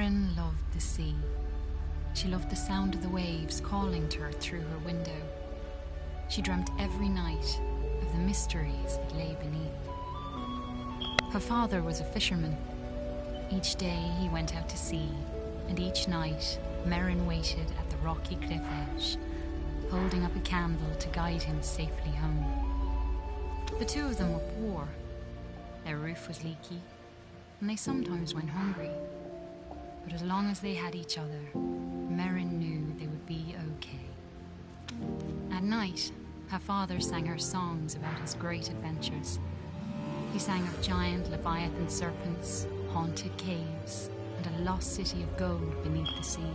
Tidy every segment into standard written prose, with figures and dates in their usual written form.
Merrin loved the sea. She loved the sound of the waves calling to her through her window. She dreamt every night of the mysteries that lay beneath. Her father was a fisherman. Each day he went out to sea, and each night Merrin waited at the rocky cliff edge, holding up a candle to guide him safely home. The two of them were poor. Their roof was leaky, and they sometimes went hungry. But as long as they had each other, Merrin knew they would be okay. At night, her father sang her songs about his great adventures. He sang of giant leviathan serpents, haunted caves, and a lost city of gold beneath the sea.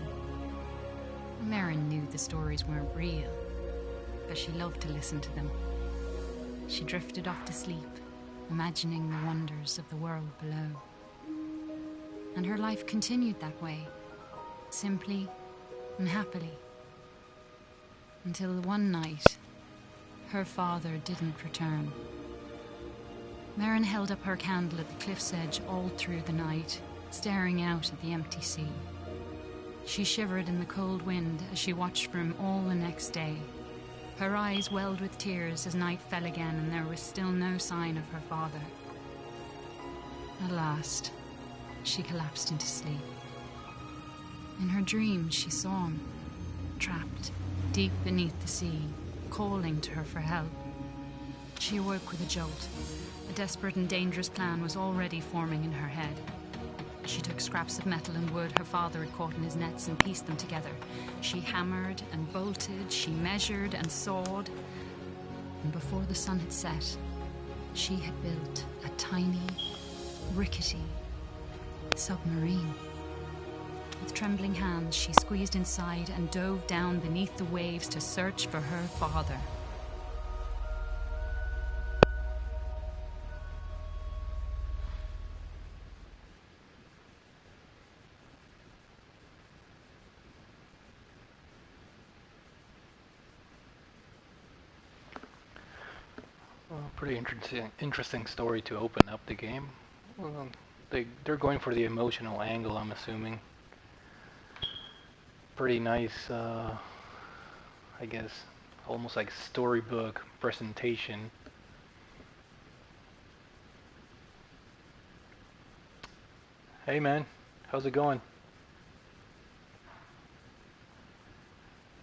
Merrin knew the stories weren't real, but she loved to listen to them. She drifted off to sleep, imagining the wonders of the world below. And her life continued that way, simply and happily, until one night, her father didn't return. Merrin held up her candle at the cliff's edge all through the night, staring out at the empty sea. She shivered in the cold wind as she watched for him all the next day. Her eyes welled with tears as night fell again and there was still no sign of her father. At last, she collapsed into sleep. In her dreams, she saw him, trapped deep beneath the sea, calling to her for help. She awoke with a jolt. A desperate and dangerous plan was already forming in her head. She took scraps of metal and wood her father had caught in his nets and pieced them together. She hammered and bolted, she measured and sawed. And before the sun had set, she had built a tiny, rickety submarine. With trembling hands, she squeezed inside and dove down beneath the waves to search for her father. Pretty interesting story to open up the game. Well, they're going for the emotional angle, I'm assuming. Pretty nice, I guess, almost like storybook presentation. Hey man, how's it going?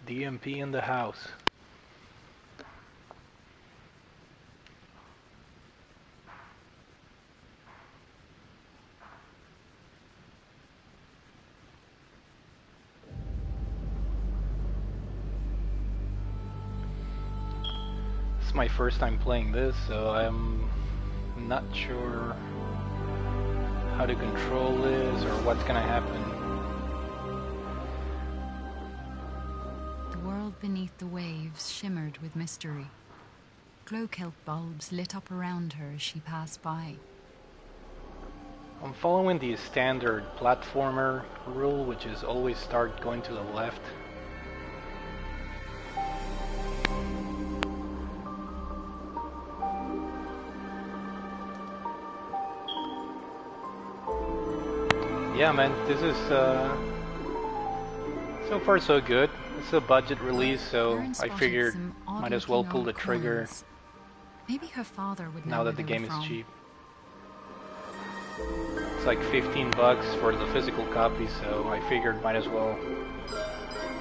DMP in the house. My first time playing this, so I'm not sure how to control this or what's gonna happen. The world beneath the waves shimmered with mystery. Glow kelp bulbs lit up around her as she passed by. I'm following the standard platformer rule, which is always start going to the left. Yeah, man, this is so far so good. It's a budget release, so I figured might as well pull the trigger. Maybe her father would know now that the game is cheap. It's like 15 bucks for the physical copy, so I figured might as well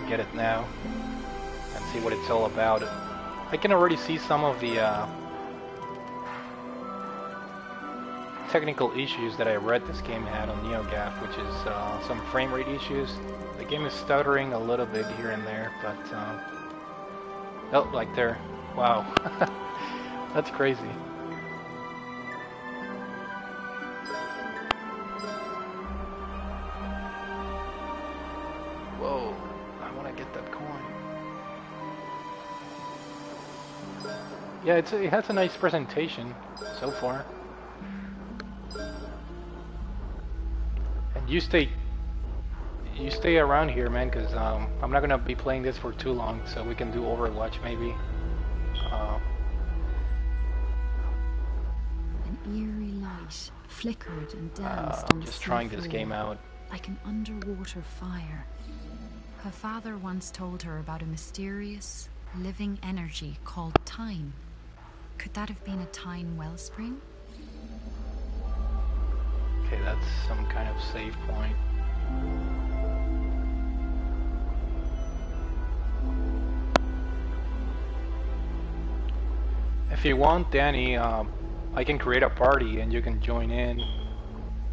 get it now and see what it's all about. I can already see some of the technical issues that I read this game had on NeoGAF, which is some frame rate issues. The game is stuttering a little bit here and there, but oh, like there. Wow. That's crazy. Whoa, I want to get that coin. Yeah, it has a nice presentation so far. You stay around here, man, because I'm not gonna be playing this for too long, so we can do Overwatch maybe. An eerie light flickered and danced on the just trying this floor. game out. like an underwater fire. Her father once told her about a mysterious, living energy called time. Could that have been a time wellspring? Okay, that's some kind of save point. If you want, Danny, I can create a party and you can join in.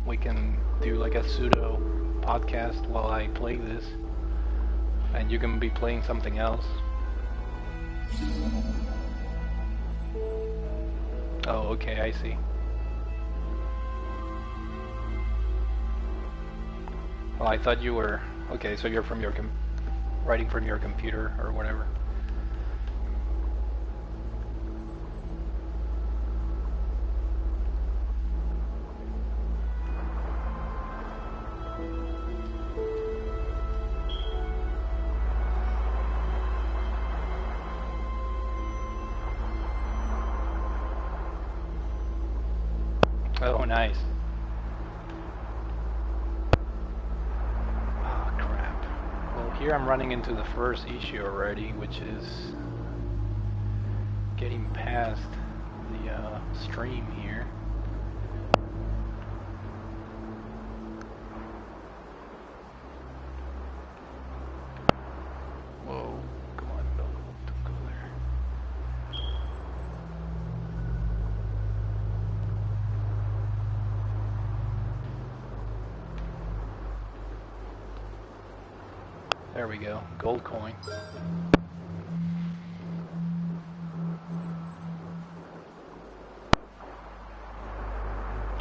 We can do like a pseudo podcast while I play this. And you can be playing something else. Oh, okay, I see. Well, I thought you were... Okay, so you're from your writing from your computer or whatever. Oh, nice. Oh, crap. Well, here I'm running into the first issue already, which is getting past the stream here. Whoa, come on, don't go there. There we go, gold coin.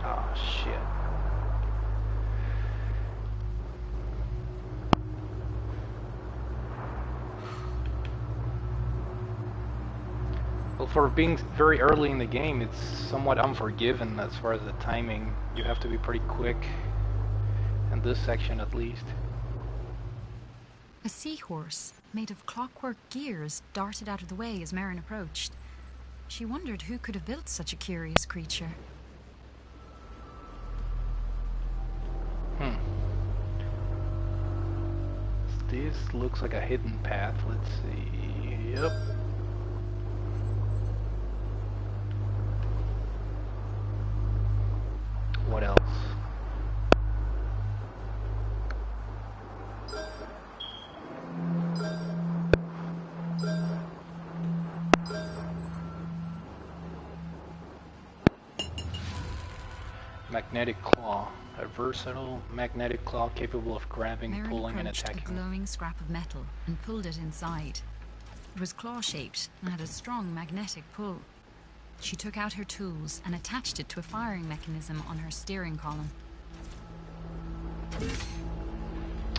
Oh shit. Well, for being very early in the game, it's somewhat unforgiving as far as the timing. You have to be pretty quick, in this section at least. A seahorse, made of clockwork gears, darted out of the way as Merrin approached. She wondered who could have built such a curious creature. This looks like a hidden path. Let's see. Yep. What else? Magnetic claw. A versatile magnetic claw capable of grabbing, Merrin pulling, and approached attacking. a glowing scrap of metal and pulled it inside. It was claw-shaped and had a strong magnetic pull. She took out her tools and attached it to a firing mechanism on her steering column.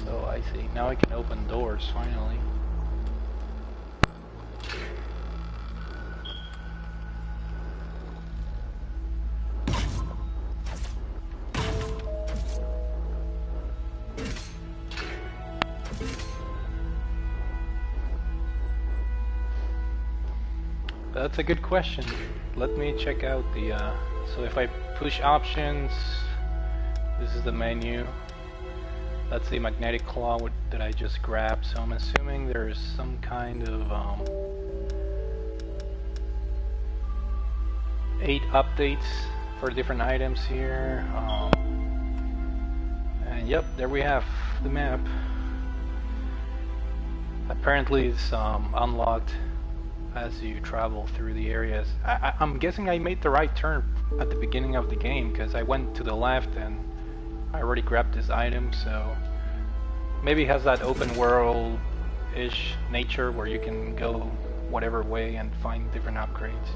Oh, I see. Now I can open doors, finally. That's a good question. Let me check out the, so if I push options, this is the menu. That's the magnetic claw that I just grabbed, so I'm assuming there's some kind of 8 updates for different items here. And yep, there we have the map. Apparently it's unlocked as you travel through the areas. I'm guessing I made the right turn at the beginning of the game, because I went to the left and I already grabbed this item, so maybe it has that open world-ish nature where you can go whatever way and find different upgrades.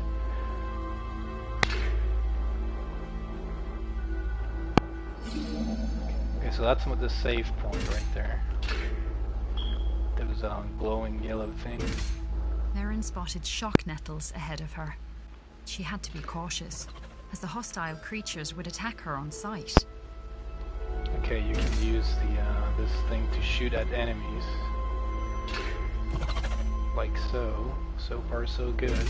Okay, so that's the save point right there. Those glowing yellow things. Merrin spotted shock nettles ahead of her. She had to be cautious, as the hostile creatures would attack her on sight. Okay, you can use the this thing to shoot at enemies. Like so. So far so good.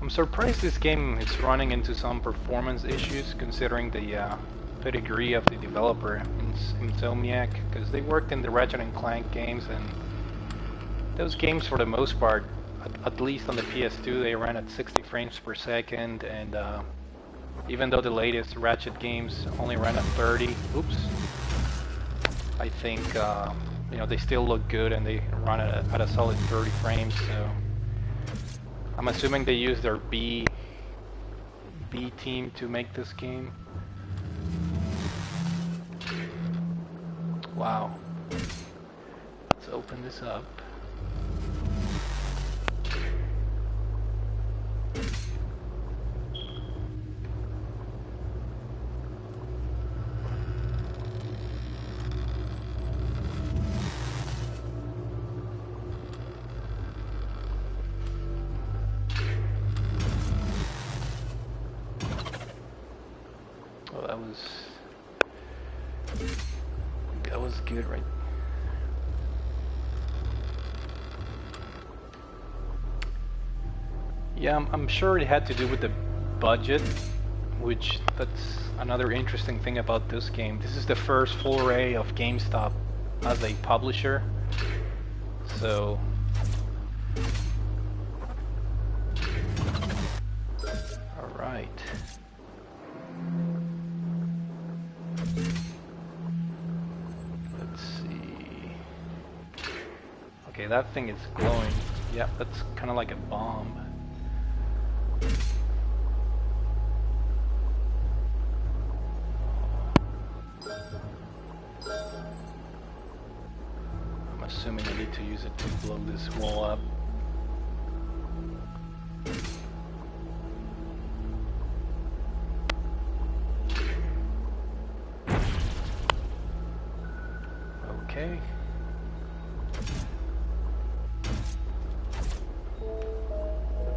I'm surprised this game is running into some performance issues considering the pedigree of the developer, Insomniac, because they worked in the Ratchet and Clank games, and those games for the most part, at least on the PS2, they ran at 60 frames per second, and even though the latest Ratchet games only ran at 30, oops, I think you know, they still look good and they run at a solid 30 frames. So I'm assuming they use their B team to make this game. Wow. Let's open this up. That was good, right? Yeah, I'm sure it had to do with the budget, which that's another interesting thing about this game. This is the first foray of GameStop as a publisher, so all right. Okay, that thing is glowing. Yep, that's kind of like a bomb. I'm assuming I need to use it to blow this wall up. Okay.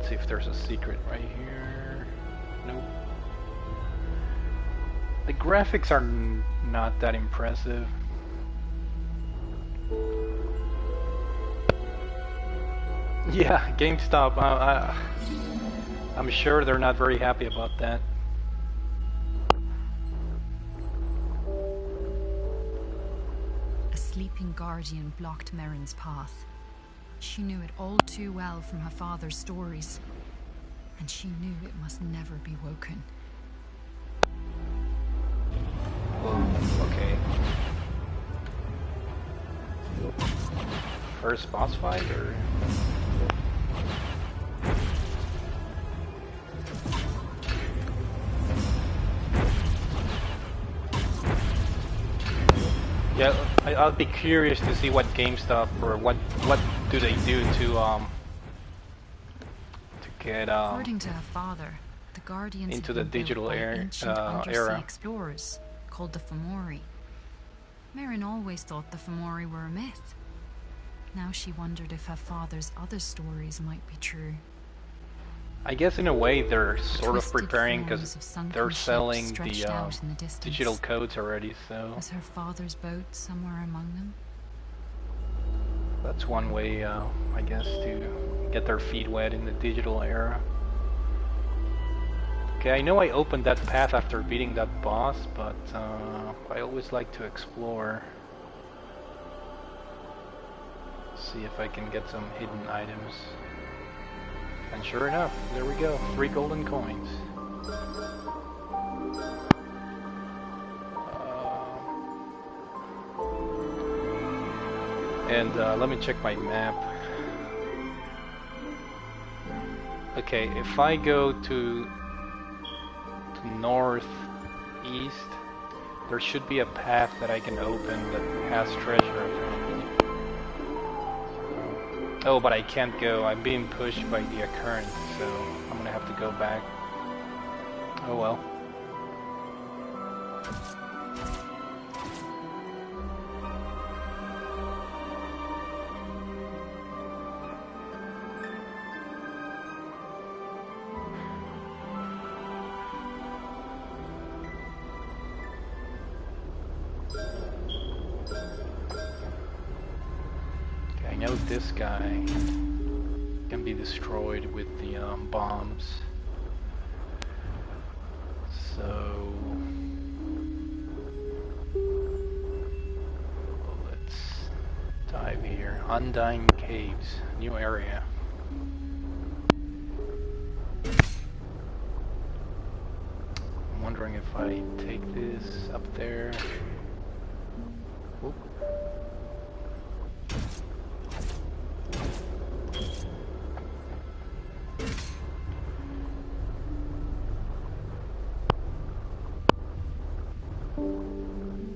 See if there's a secret right here. Nope. The graphics are not that impressive. Yeah, GameStop, I'm sure they're not very happy about that. A sleeping guardian blocked Merrin's path. She knew it all too well from her father's stories, and she knew it must never be woken. Oh, okay. First boss fight, or? Yeah, I'll be curious to see what GameStop or what do they do to get According to her father, the Guardians into had the been digital built by era, ancient undersea era. explorers called the Fomori. Merrin always thought the Fomori were a myth. Now she wondered if her father's other stories might be true. I guess in a way they're sort of Twisted preparing forms because of sunken they're ships selling stretched the out in the distance. digital codes already, so Was her father's boat somewhere among them? that's one way, I guess, to get their feet wet in the digital era. Okay, I know I opened that path after beating that boss, but I always like to explore. See if I can get some hidden items. And sure enough, there we go, 3 golden coins. And let me check my map. Okay, if I go to northeast, there should be a path that I can open that has treasure apparently. Oh, but I can't go. I'm being pushed by the current, so I'm gonna have to go back. Oh well. Okay, I know this guy. can be destroyed with the bombs. So let's dive here. Undying Caves, new area. I'm wondering if I take this up there. Oop.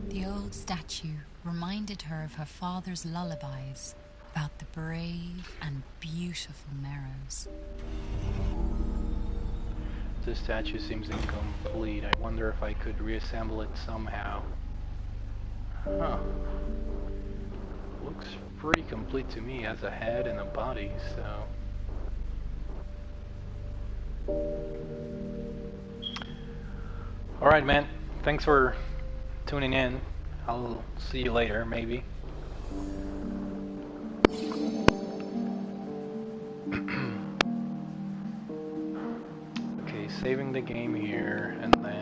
The old statue reminded her of her father's lullabies about the brave and beautiful Merrows. This statue seems incomplete. I wonder if I could reassemble it somehow. Huh. Looks pretty complete to me, as a head and a body, so... Alright, man. Thanks for tuning in. I'll see you later, maybe. Okay, saving the game here, and then...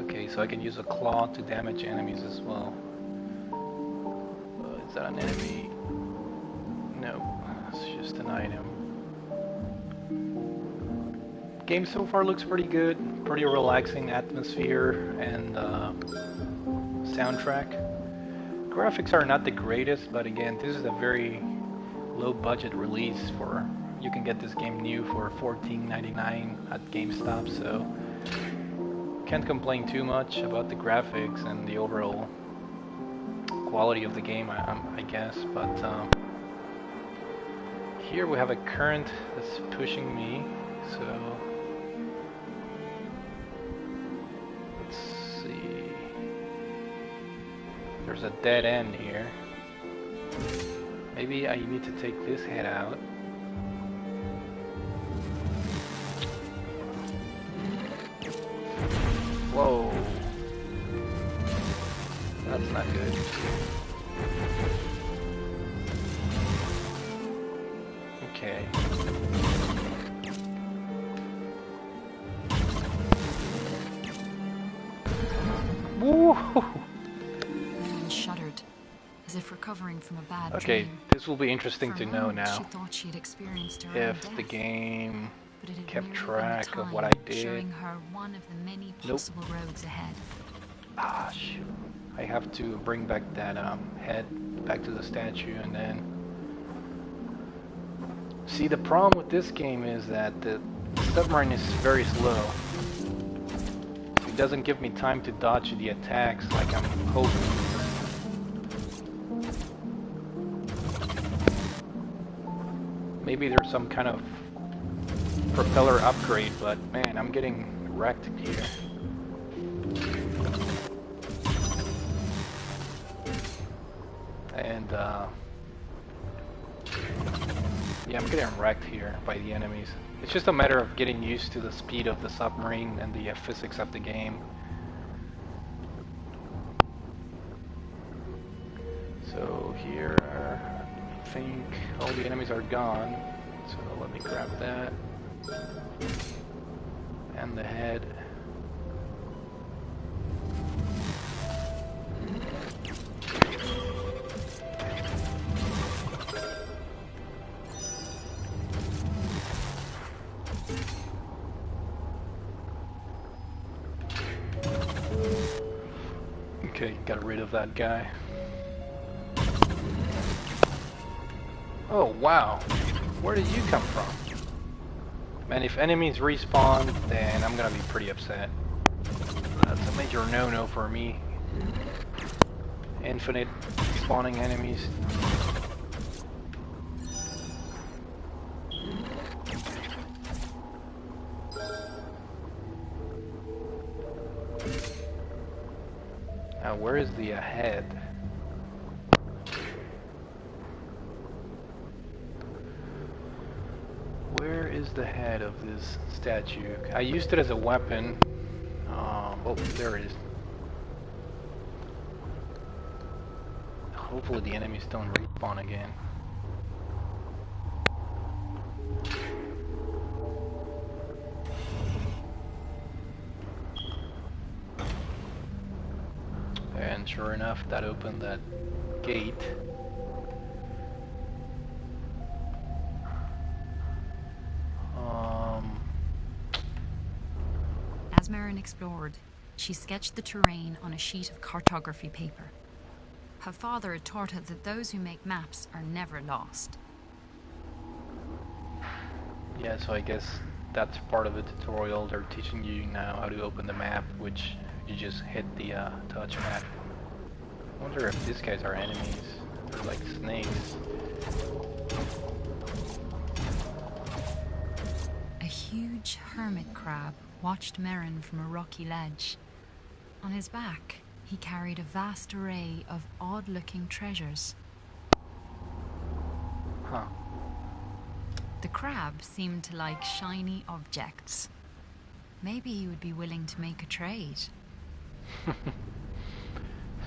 Okay, so I can use a claw to damage enemies as well. Is that an enemy? No, it's just an item. Game so far looks pretty good, pretty relaxing atmosphere and soundtrack. Graphics are not the greatest, but again, this is a very low budget release. For you can get this game new for $14.99 at GameStop, so can't complain too much about the graphics and the overall quality of the game, I guess. But here we have a current that's pushing me, so let's see. There's a dead end here. Maybe I need to take this head out. Whoa. That's not good. Okay. Woo! Shuddered, as if recovering from a bad Okay, dream. this will be interesting to know now. She thought she had experienced her own If death, the game but it had kept merely been track of time what I did. showing her one of the many possible roads ahead. Ah, shoot. I have to bring back that head back to the statue and then... See, the problem with this game is that the submarine is very slow. It doesn't give me time to dodge the attacks like I'm hoping. Maybe there's some kind of propeller upgrade, but man, I'm getting wrecked here. And yeah, I'm getting wrecked here by the enemies. It's just a matter of getting used to the speed of the submarine and the physics of the game. So here, I think all the enemies are gone. So let me grab that. And the head. Okay, got rid of that guy. Oh, wow. Where did you come from? Man, if enemies respawn, then I'm gonna be pretty upset. That's a major no-no for me. Infinite spawning enemies. Now, where is the head? Where is the head of this statue? I used it as a weapon. Oh, there it is. Hopefully the enemies don't respawn again. And sure enough, that opened that gate. As Merrin explored, she sketched the terrain on a sheet of cartography paper. Her father had taught her that those who make maps are never lost. Yeah, so I guess that's part of the tutorial. They're teaching you now how to open the map, which you just hit the touch map. I wonder if these guys are enemies. They're like snakes. A huge hermit crab watched Merrin from a rocky ledge. On his back, he carried a vast array of odd-looking treasures. Huh. The crab seemed to like shiny objects. Maybe he would be willing to make a trade.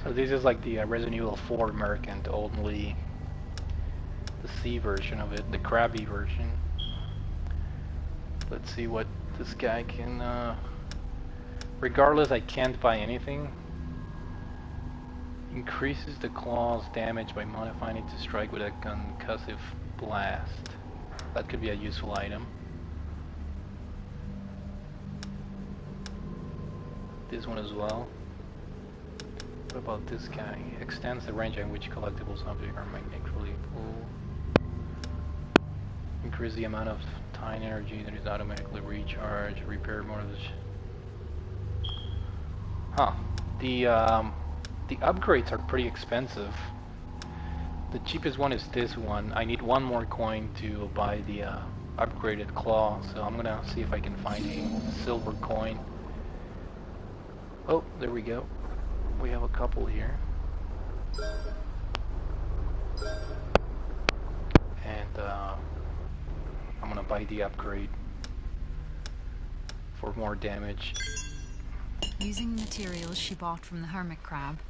So this is like the Resident Evil 4 merchant, only the sea version of it, the crabby version. Let's see what this guy can... Regardless, I can't buy anything. Increases the claw's damage by modifying it to strike with a concussive blast. That could be a useful item. This one as well. What about this guy? Extends the range in which collectibles objects are magnetically pulled. Increase the amount of time energy that is automatically recharged. Repair more of this. Huh. The upgrades are pretty expensive. The cheapest one is this one. I need one more coin to buy the upgraded claw, so I'm gonna see if I can find a silver coin. Oh, there we go. We have a couple here. And I'm gonna buy the upgrade for more damage. Using materials she bought from the hermit crab,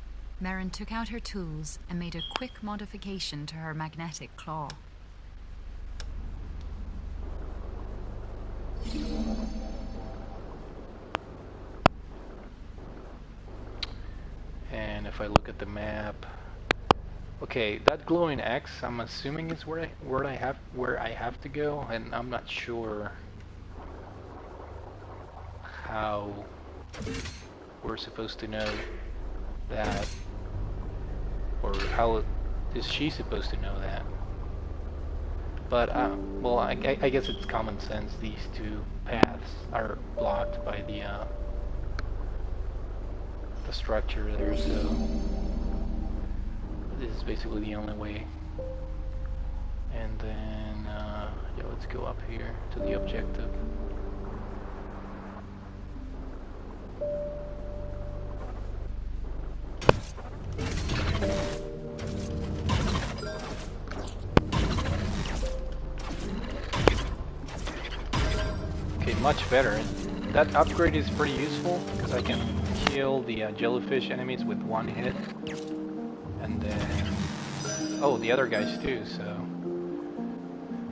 Merrin took out her tools and made a quick modification to her magnetic claw. And if I look at the map, okay, that glowing X, I'm assuming is where I have to go, and I'm not sure how we're supposed to know that, or how is she supposed to know that? But well, I guess it's common sense. These two paths are blocked by the structure there, so this is basically the only way. And then yeah, let's go up here to the objective. Okay, much better. That upgrade is pretty useful because I can kill the jellyfish enemies with one hit, and then the other guys too. So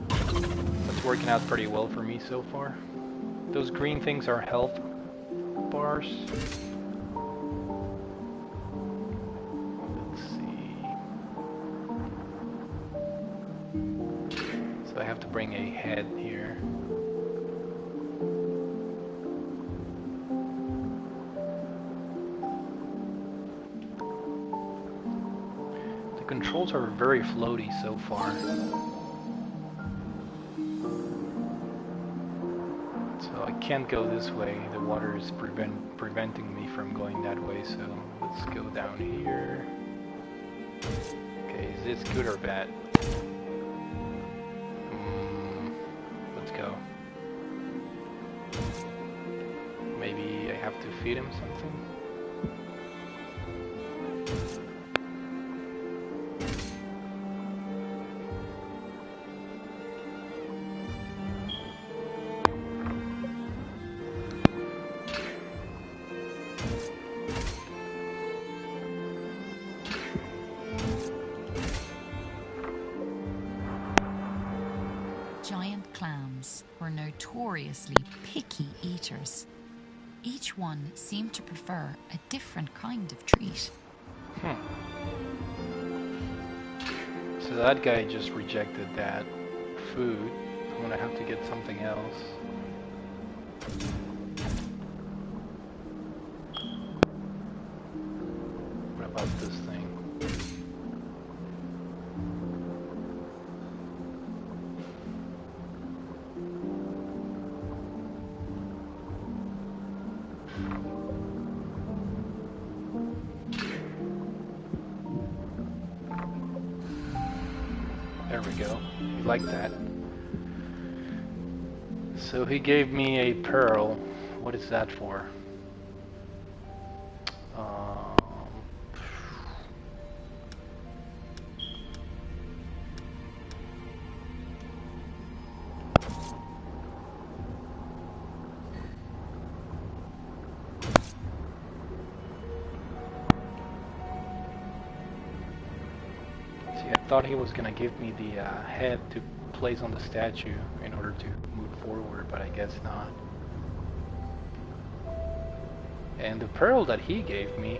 that's working out pretty well for me so far. Those green things are health bars. Let's see. So I have to bring a head here. The controls are very floaty so far. So I can't go this way. The water is preventing me from going that way, so let's go down here. Okay, is this good or bad? Let's go. Maybe I have to feed him something? submarines were notoriously picky eaters. Each one seemed to prefer a different kind of treat. So that guy just rejected that food. I'm gonna have to get something else. What about this thing? There we go. You like that. So he gave me a pearl. What is that for? I thought he was gonna give me the head to place on the statue in order to move forward, but I guess not. And the pearl that he gave me...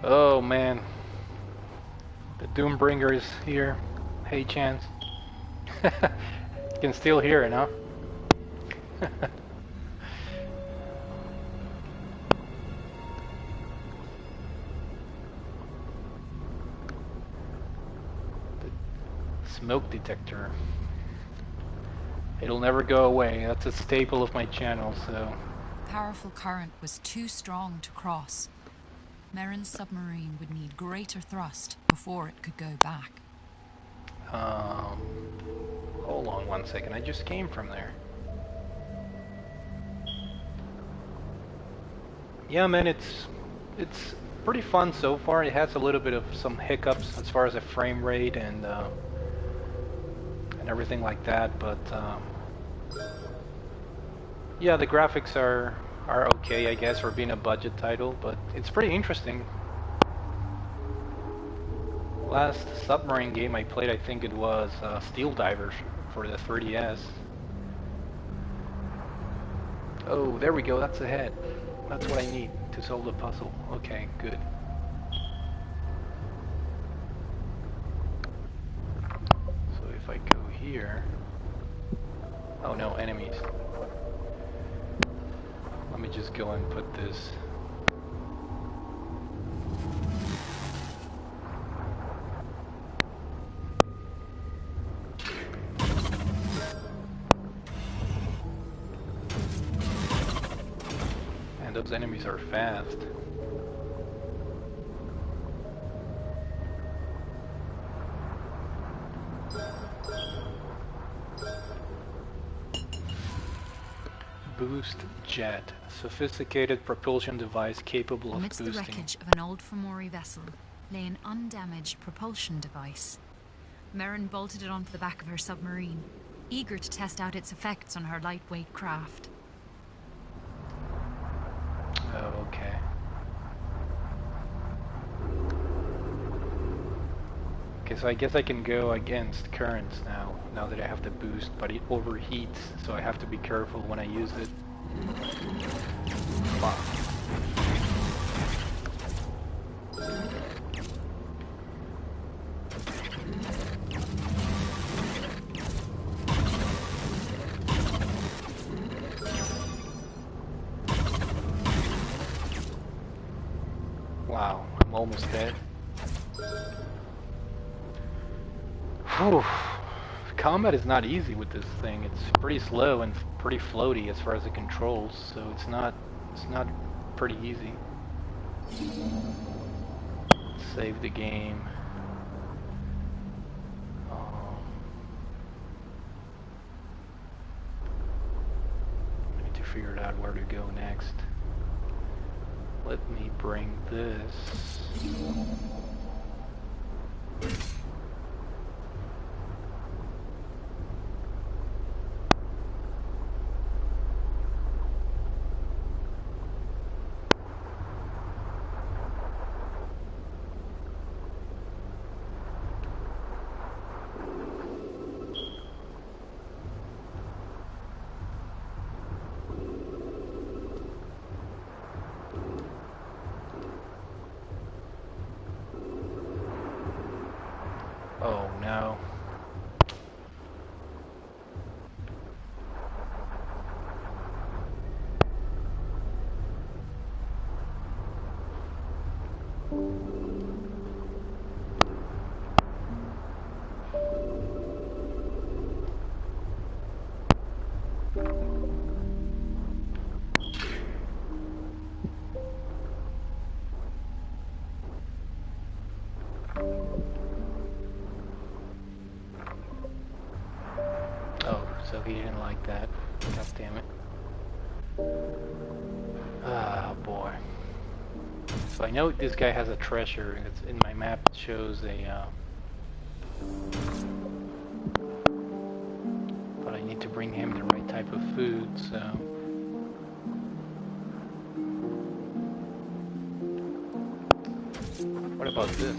Oh man. The Doombringer is here. Hey Chance. You can still hear it, huh? Smoke detector. It'll never go away. That's a staple of my channel, so... The powerful current was too strong to cross. Merrin's submarine would need greater thrust before it could go back. Hold on one second. I just came from there. Yeah, man, it's pretty fun so far. It has a little bit of some hiccups as far as the frame rate and everything like that, but yeah, the graphics are okay, I guess, for being a budget title, but it's pretty interesting. Last submarine game I played, I think it was Steel Divers for the 3DS. Oh, there we go, that's a head. That's what I need to solve the puzzle. Okay, good. So if I go here... Oh no, enemies. Let me just go and put this... And those enemies are fast. Boost jet, sophisticated propulsion device capable of Amidst boosting. the wreckage of an old Fomori vessel lay an undamaged propulsion device. Merrin bolted it onto the back of her submarine, eager to test out its effects on her lightweight craft. Oh, okay. Okay, so I guess I can go against currents now that I have the boost, but it overheats, so I have to be careful when I use it. Fuck. Wow, I'm almost dead. Whew. Combat is not easy with this thing. It's pretty slow and pretty floaty as far as the controls, so it's not pretty easy. Save the game. I need to figure out where to go next. Let me bring this. no. Oh, so he didn't like that. God damn it. Ah, boy. So I know this guy has a treasure. It's in my map. It shows a. But I need to bring him the right type of food. So. What about this?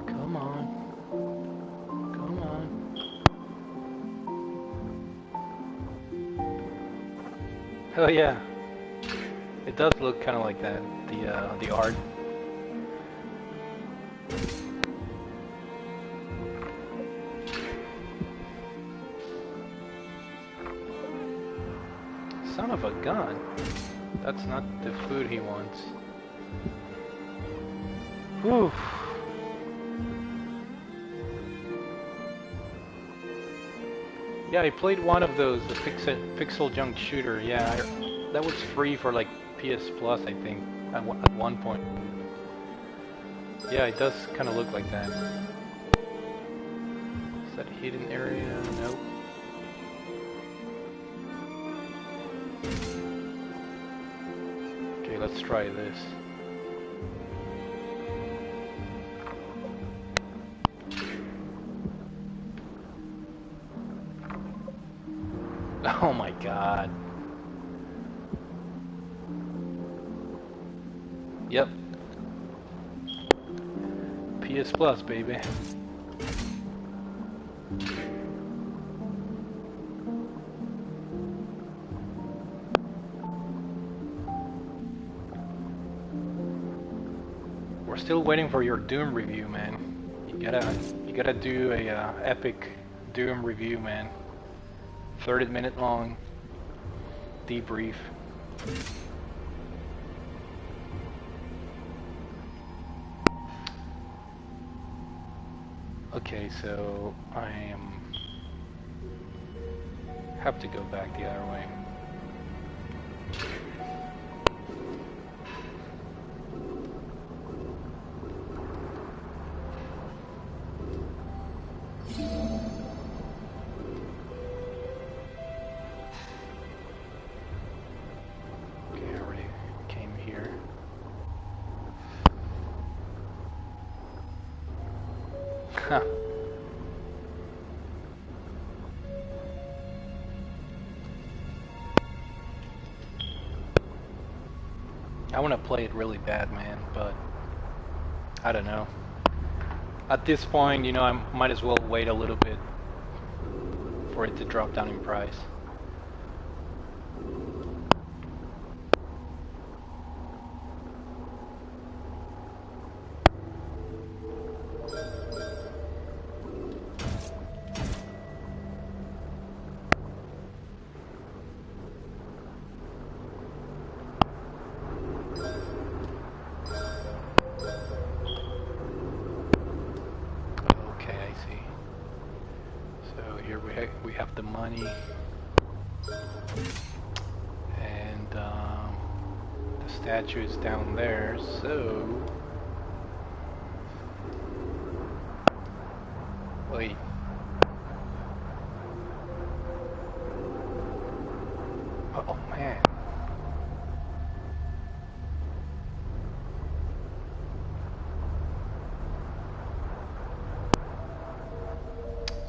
Come on. Come on. Oh yeah. It does look kind of like that. The art. Son of a gun. That's not the food he wants. Whew. Yeah, I played one of those, the Pixel Junk Shooter. Yeah, that was free for like PS Plus, I think, at one point. Yeah, it does kind of look like that. Is that a hidden area? Nope. Okay, let's try this. Oh my god. Yep. PS Plus, baby. We're still waiting for your Doom review, man. You gotta do a epic Doom review, man. 30-minute long debrief. Okay, so I have to go back the other way. Huh. I want to play it really bad, man, but I don't know. At this point, you know, I might as well wait a little bit for it to drop down in price. We have the money, and the statue is down there, so wait. Oh man.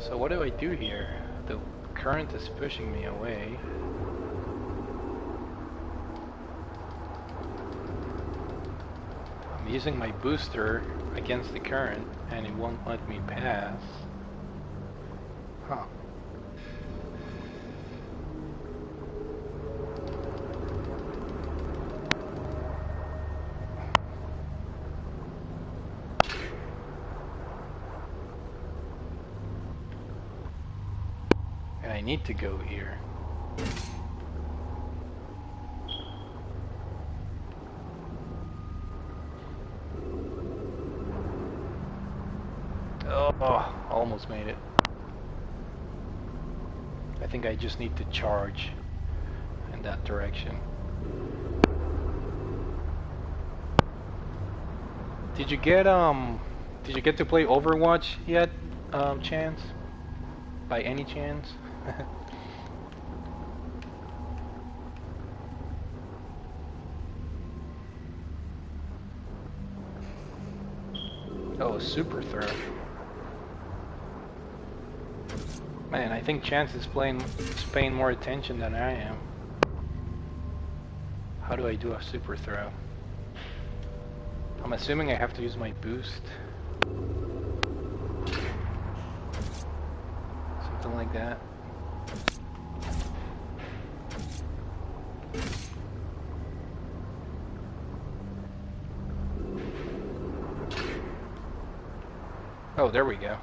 So what do I do here? The current is pushing me away. I'm using my booster against the current and it won't let me pass. Huh. And I need to go here. Oh, almost made it. I think I just need to charge in that direction. Did you get to play Overwatch yet, Chance? By any chance? Oh, super throw. Man, I think Chance is paying more attention than I am. How do I do a super throw? I'm assuming I have to use my boost. Something like that. Oh, there we go.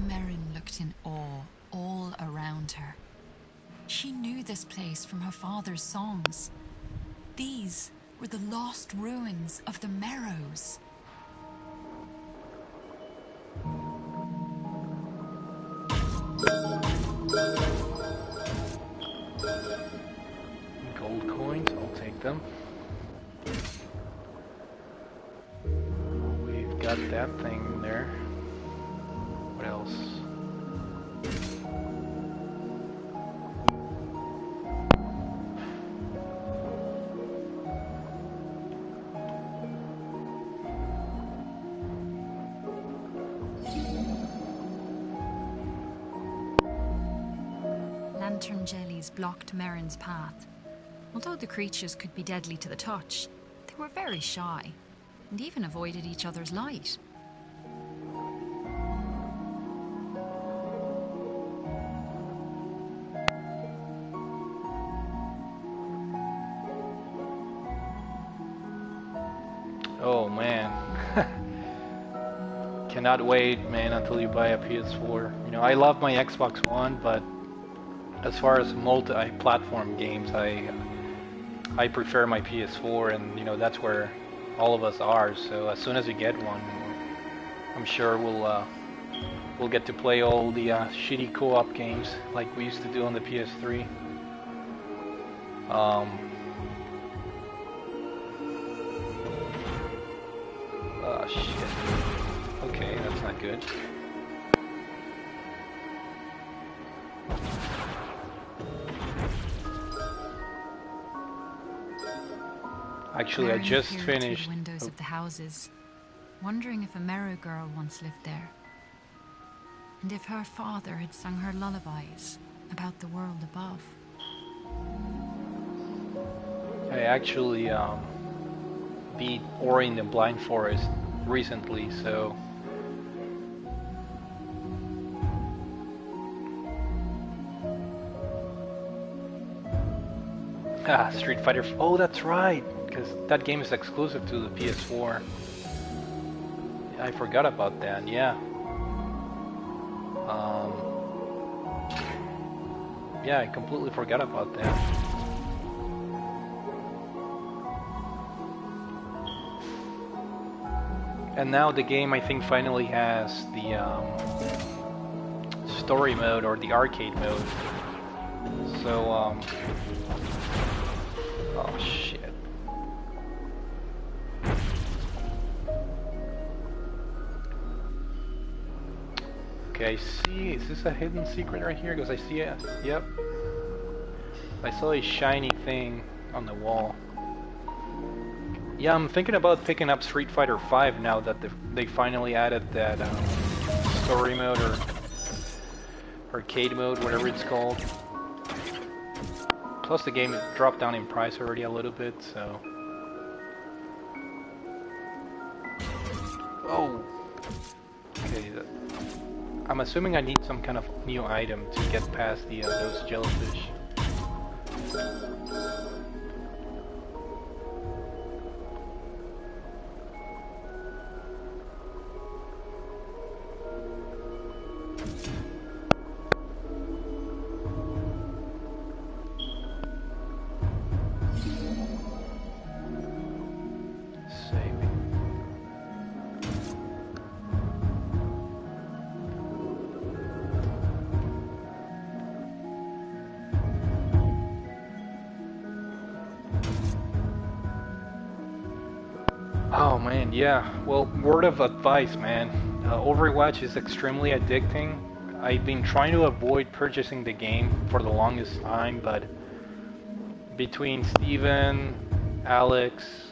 Merrin looked in awe all around her. She knew this place from her father's songs. These were the lost ruins of the Merrows. Gold coins, I'll take them. We've got that thing there. What else? Lantern jellies blocked Merrin's path. Although the creatures could be deadly to the touch, they were very shy and even avoided each other's light. Oh man. Cannot wait, man, until you buy a PS4. You know, I love my Xbox One, but as far as multi-platform games, I prefer my PS4, and you know that's where all of us are. So as soon as we get one, I'm sure we'll get to play all the shitty co-op games like we used to do on the PS3. Oh shit. Okay, that's not good. Actually, I just finished the windows of the houses, wondering if a Merrow girl once lived there, and if her father had sung her lullabies about the world above. I actually beat Ori in the Blind Forest recently, so Street Fighter. Oh, that's right, because that game is exclusive to the PS4. I forgot about that. Yeah. Yeah, I completely forgot about that. And now the game, I think, finally has the story mode or the arcade mode. So, oh shit. Okay, I see. Is this a hidden secret right here? Because I see it. Yep. I saw a shiny thing on the wall. Yeah, I'm thinking about picking up Street Fighter V now that they finally added that story mode or arcade mode, whatever it's called. Plus the game dropped down in price already a little bit, so... Oh! Okay, I'm assuming I need some kind of new item to get past the those jellyfish. Oh man, yeah. Well, word of advice, man. Overwatch is extremely addicting. I've been trying to avoid purchasing the game for the longest time, but between Steven, Alex,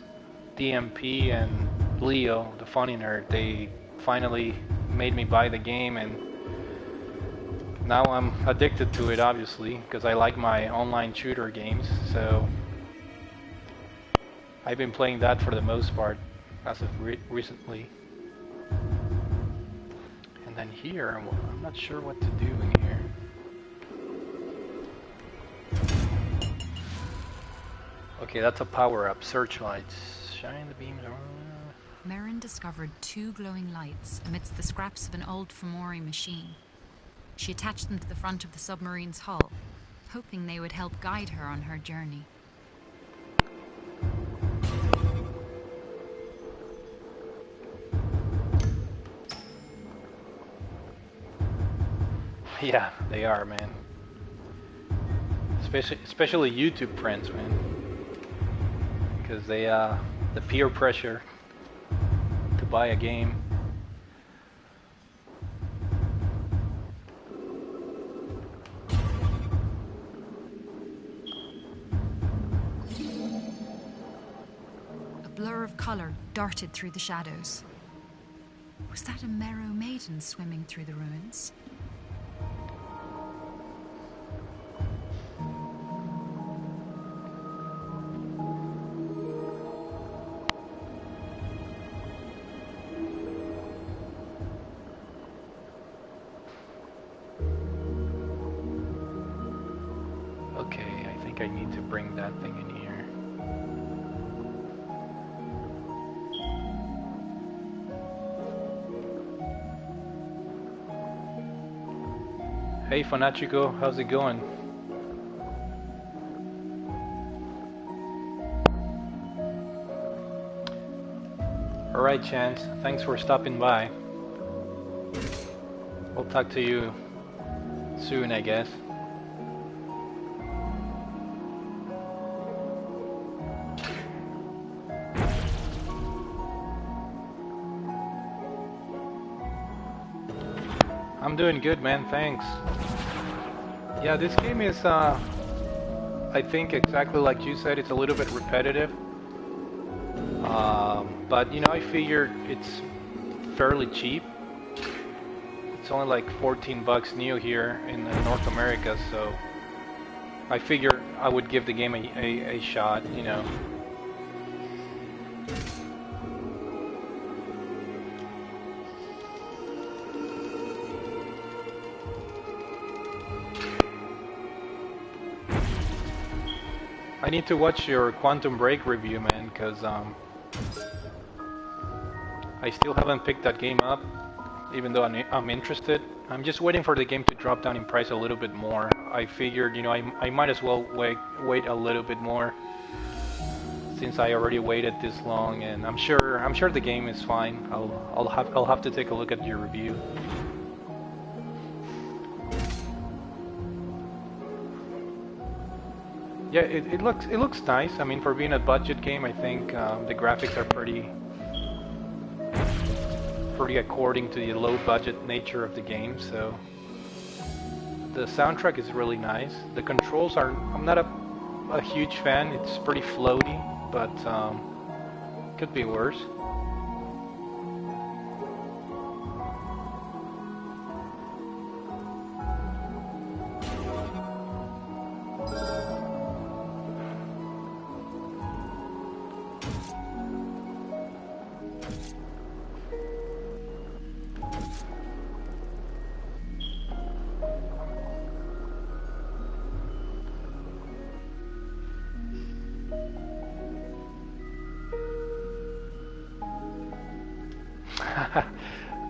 DMP, and Leo, the funny nerd, they finally made me buy the game, and now I'm addicted to it, obviously, because I like my online shooter games, so I've been playing that for the most part as of recently. And then here, I'm not sure what to do in here. Okay, that's a power-up. Searchlights. Shine the beams around. Merrin discovered 2 glowing lights amidst the scraps of an old Fomori machine. She attached them to the front of the submarine's hull, hoping they would help guide her on her journey. Yeah, they are, man. Especially YouTube friends, man. Because they, the peer pressure to buy a game. A blur of color darted through the shadows. Was that a Merrow maiden swimming through the ruins? Okay, I think I need to bring that thing in here. Hey Fanachico, how's it going? Alright Chance, thanks for stopping by. We'll talk to you soon, I guess. I'm doing good, man, thanks. Yeah, this game is, I think exactly like you said, it's a little bit repetitive. But, you know, I figured it's fairly cheap. It's only like 14 bucks new here in North America, so I figured I would give the game a shot, you know. I need to watch your Quantum Break review, man, because I still haven't picked that game up, even though I'm interested. I'm just waiting for the game to drop down in price a little bit more. I figured, you know, I might as well wait a little bit more, since I already waited this long, and I'm sure the game is fine. I'll have to take a look at your review. Yeah, it looks nice. I mean, for being a budget game, I think the graphics are pretty according to the low budget nature of the game, so the soundtrack is really nice. The controls are, I'm not a huge fan, it's pretty floaty, but could be worse.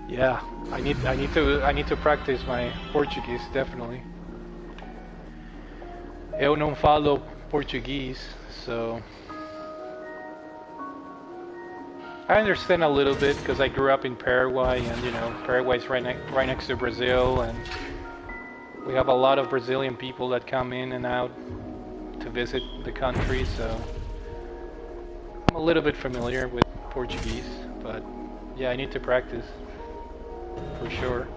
Yeah, I need to practice my Portuguese, definitely. Eu não falo Portuguese, so I understand a little bit because I grew up in Paraguay, and you know, Paraguay's right next to Brazil, and we have a lot of Brazilian people that come in and out to visit the country, so I'm a little bit familiar with Portuguese, but yeah, I need to practice for sure.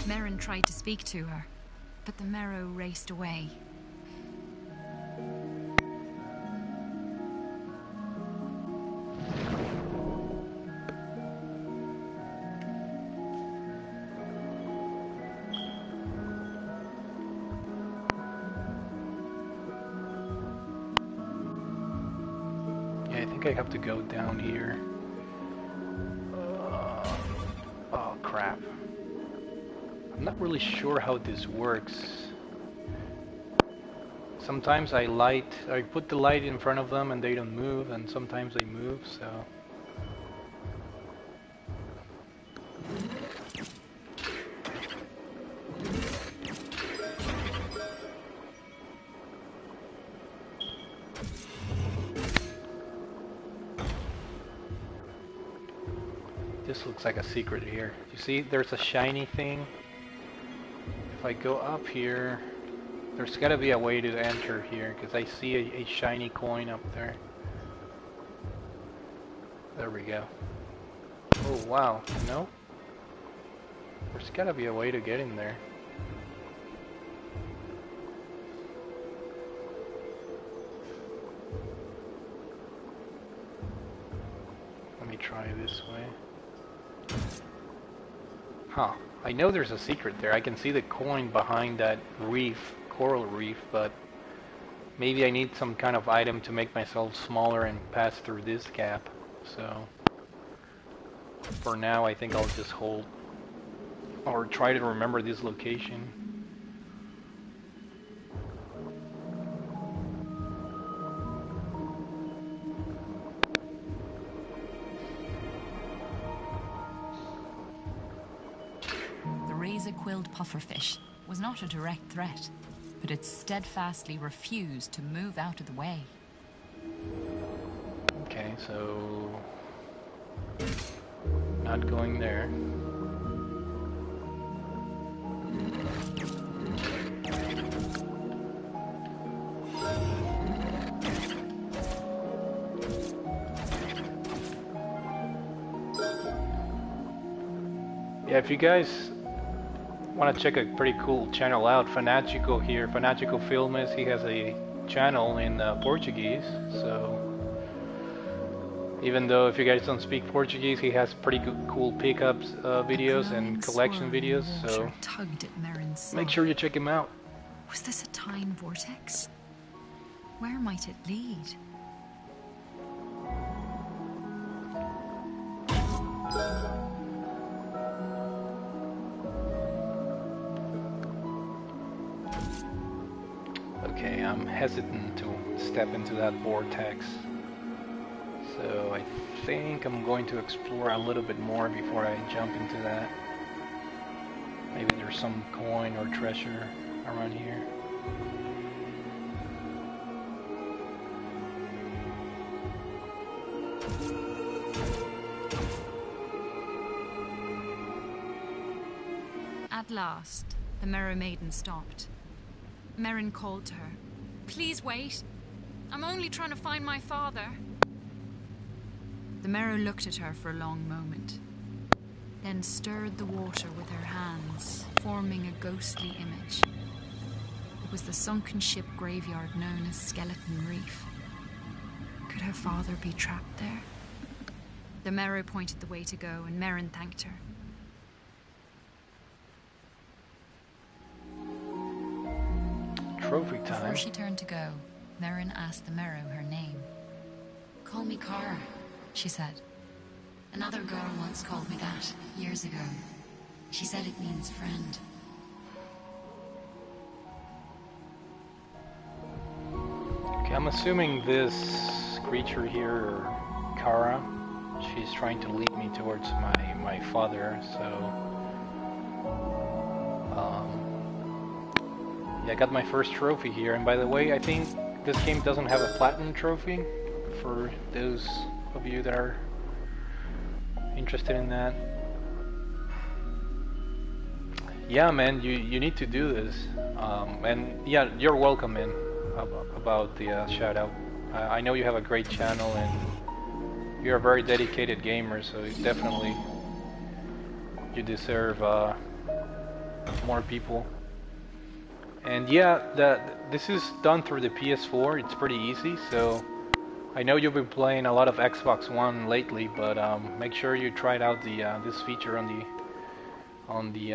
Merrin tried to speak to her, but the Merrow raced away. Yeah, I think I have to go down here. Oh crap. I'm not really sure how this works. Sometimes I put the light in front of them and they don't move, and sometimes they move, so... This looks like a secret here. You see, there's a shiny thing. If I go up here, there's gotta be a way to enter here, because I see a shiny coin up there. There we go. Oh wow, no? There's gotta be a way to get in there. Let me try this way. Huh. I know there's a secret there. I can see the coin behind that reef, coral reef, but maybe I need some kind of item to make myself smaller and pass through this gap. So for now, I think I'll just hold or try to remember this location. Razor-quilled pufferfish was not a direct threat, but it steadfastly refused to move out of the way. Okay, so not going there. Yeah, if you guys want to check a pretty cool channel out, Fanático here, Fanático Filmes, he has a channel in Portuguese, so even though if you guys don't speak Portuguese, he has pretty cool pickups videos and collection videos, so tugged at Merrin's make sure you check him out. Was this a time vortex? Where might it lead? Okay, I'm hesitant to step into that vortex, so I think I'm going to explore a little bit more before I jump into that. Maybe there's some coin or treasure around here. At last, the Merrow Maiden stopped. Merrin called to her. Please wait. I'm only trying to find my father. The Merrow looked at her for a long moment, then stirred the water with her hands, forming a ghostly image. It was the sunken ship graveyard known as Skeleton Reef. Could her father be trapped there? The Merrow pointed the way to go, and Merrin thanked her. Trophy time. Before she turned to go, Merrin asked the Merrow her name. Call me Cara, she said. Another girl once called me that, years ago. She said it means friend. Okay, I'm assuming this creature here, Kara, she's trying to lead me towards my father, so... yeah, I got my first trophy here, and by the way, I think this game doesn't have a platinum trophy, for those of you that are interested in that. Yeah, man, you need to do this, and yeah, you're welcome, man, about the shout out. I know you have a great channel and you're a very dedicated gamer, so definitely you deserve more people. And yeah, this is done through the PS4. It's pretty easy, so I know you've been playing a lot of Xbox One lately, but make sure you try out this feature on the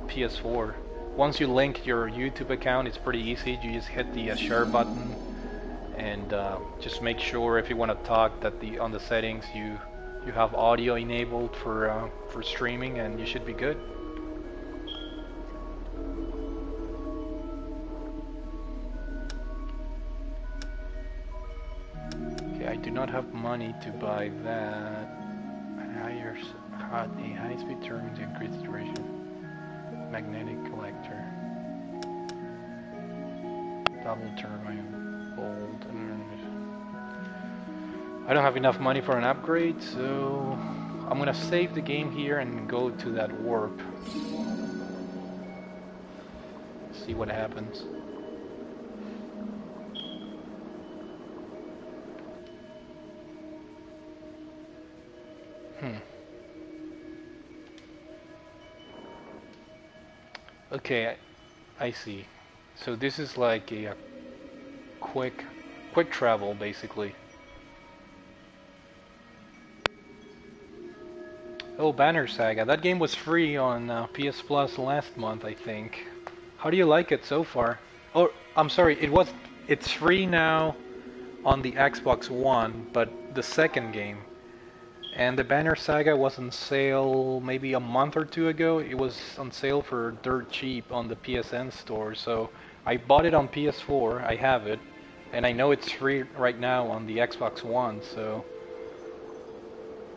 PS4. Once you link your YouTube account, it's pretty easy. You just hit the share button, and just make sure if you want to talk that on the settings you have audio enabled for streaming, and you should be good. Okay, I do not have money to buy that. A high-speed turbine to increase the duration. Magnetic collector. Double turbine. Bolt. I don't have enough money for an upgrade, so I'm gonna save the game here and go to that warp. See what happens. Okay, I see. So this is like a quick travel, basically. Oh, Banner Saga. That game was free on PS Plus last month, I think. How do you like it so far? Oh, I'm sorry. It's free now on the Xbox One, but the second game. And the Banner Saga was on sale maybe a month or two ago. It was on sale for dirt cheap on the PSN store, so I bought it on PS4, I have it, and I know it's free right now on the Xbox One, so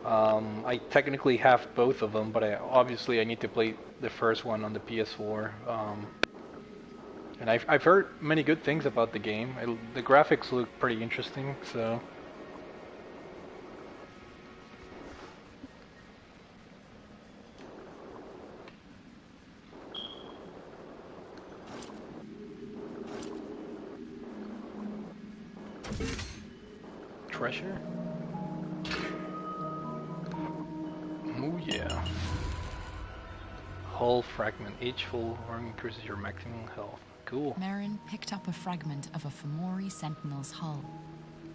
I technically have both of them, but obviously I need to play the first one on the PS4. And I've heard many good things about the game. The graphics look pretty interesting, so... Treasure? Oh yeah. Hull fragment. Each full arm increases your maximum health. Cool. Merrin picked up a fragment of a Fomori Sentinel's hull.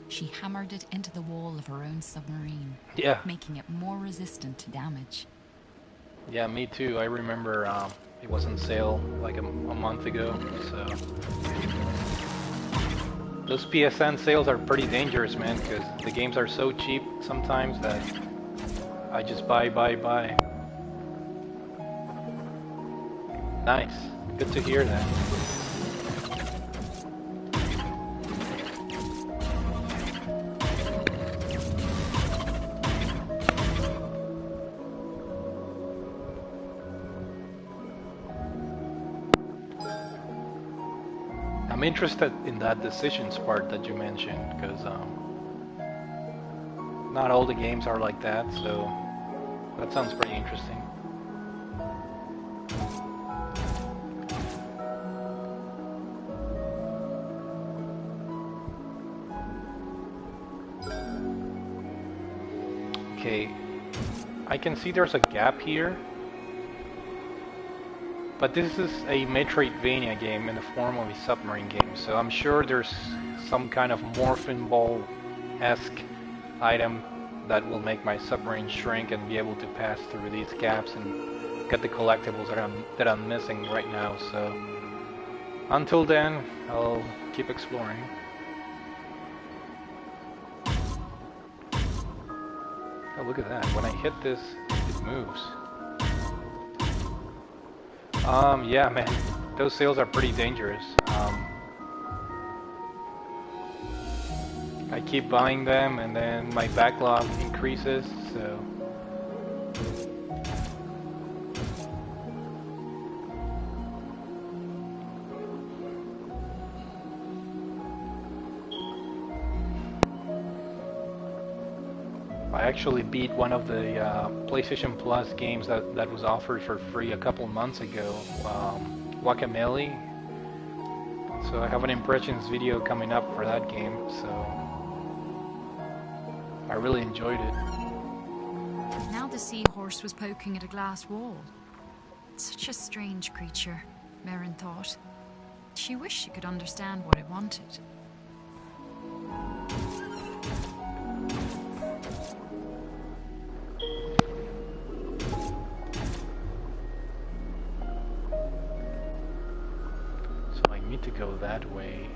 She hammered it into the wall of her own submarine, making it more resistant to damage. Yeah, me too. I remember it was on sale like a month ago, so... Those PSN sales are pretty dangerous, man, because the games are so cheap sometimes that I just buy. Nice. Good to hear that. I'm interested in that decisions part that you mentioned, because not all the games are like that, so that sounds pretty interesting. Okay, I can see there's a gap here, but this is a Metroidvania game in the form of a submarine game, so I'm sure there's some kind of morphin ball-esque item that will make my submarine shrink and be able to pass through these gaps and get the collectibles that I'm missing right now. So until then, I'll keep exploring. Oh, look at that. When I hit this, it moves. Yeah, man. Those sails are pretty dangerous. I keep buying them and then my backlog increases, so... I actually beat one of the PlayStation Plus games that was offered for free a couple months ago, Guacamelee. So I have an impressions video coming up for that game, so I really enjoyed it. Now the seahorse was poking at a glass wall. Such a strange creature, Merrin thought. She wished she could understand what it wanted. To go that way.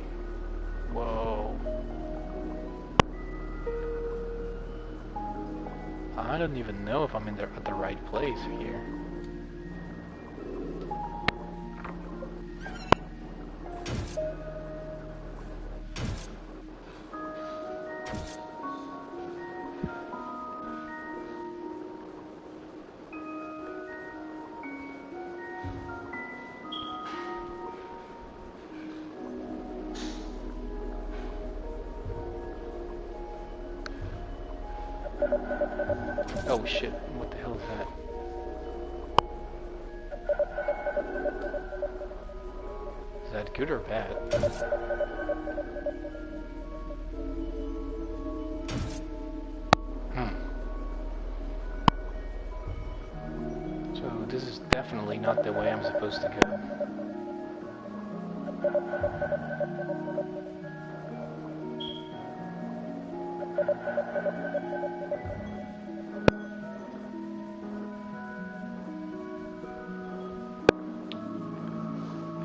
Whoa. I don't even know if I'm at the right place here. Oh shit, what the hell is that? Is that good or bad? So this is definitely not the way I'm supposed to go.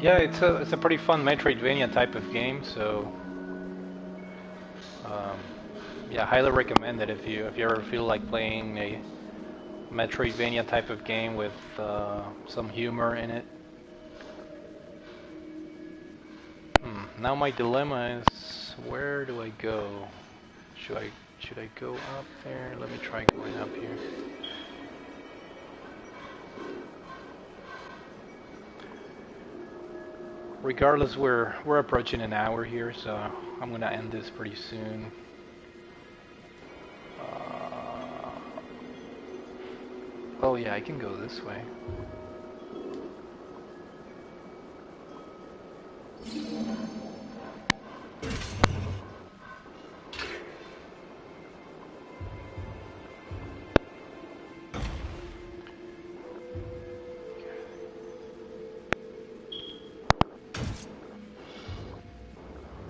Yeah, it's a pretty fun Metroidvania type of game, so yeah, highly recommend it if you ever feel like playing a Metroidvania type of game with some humor in it. Now my dilemma is, where do I go? Should I go up there? Let me try going up here. Regardless, we're approaching an hour here, so I'm gonna end this pretty soon. Oh yeah, I can go this way.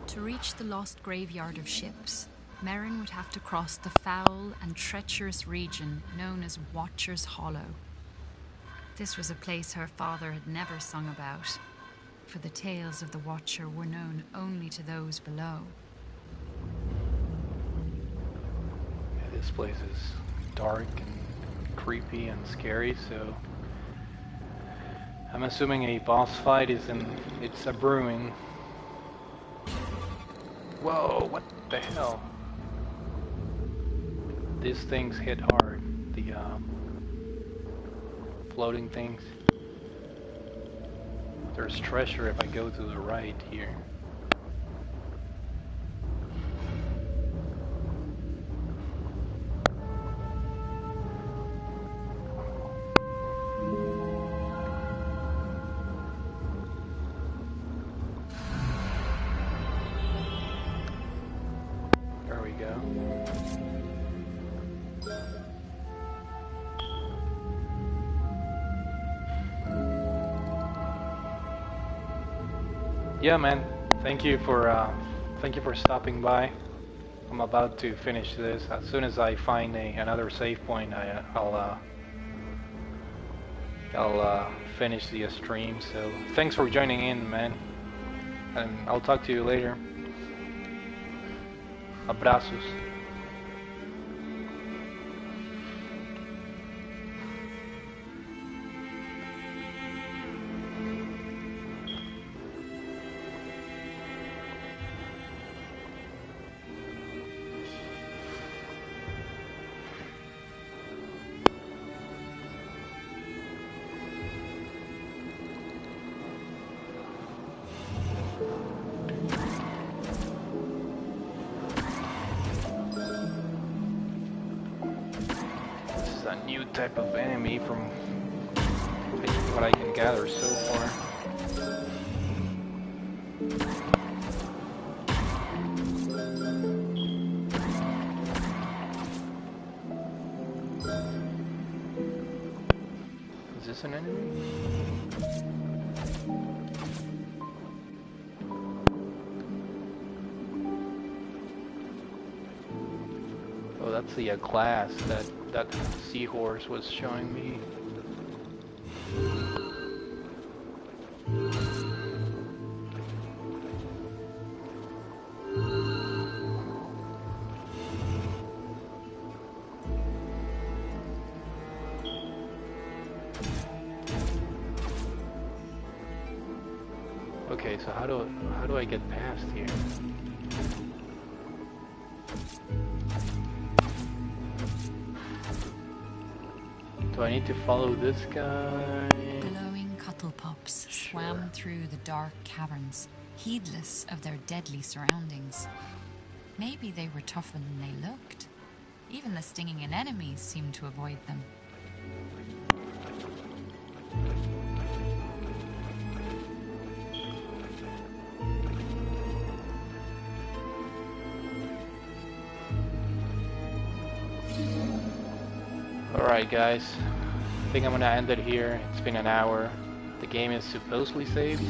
To reach the lost graveyard of ships, Merrin would have to cross the foul and treacherous region known as Watcher's Hollow. This was a place her father had never sung about, for the tales of the Watcher were known only to those below. Yeah, this place is dark and creepy and scary, so I'm assuming a boss fight it's a brewing. Whoa, what the hell? These things hit hard. The floating things. There's treasure if I go to the right here. Yeah, man. Thank you for stopping by. I'm about to finish this. As soon as I find another save point, I'll finish the stream. So thanks for joining in, man. And I'll talk to you later. Abraços. New type of enemy from what I can gather so far. Is this an enemy? Oh, that's the class that seahorse was showing me. Okay, so how do I get past here? Do I need to follow this guy? Glowing cuttle pups swam through the dark caverns, heedless of their deadly surroundings. Maybe they were tougher than they looked. Even the stinging anemones seemed to avoid them. Alright guys, I think I'm gonna end it here. It's been an hour. The game is supposedly saved.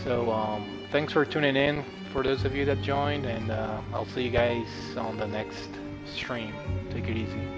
So thanks for tuning in for those of you that joined, and I'll see you guys on the next stream. Take it easy.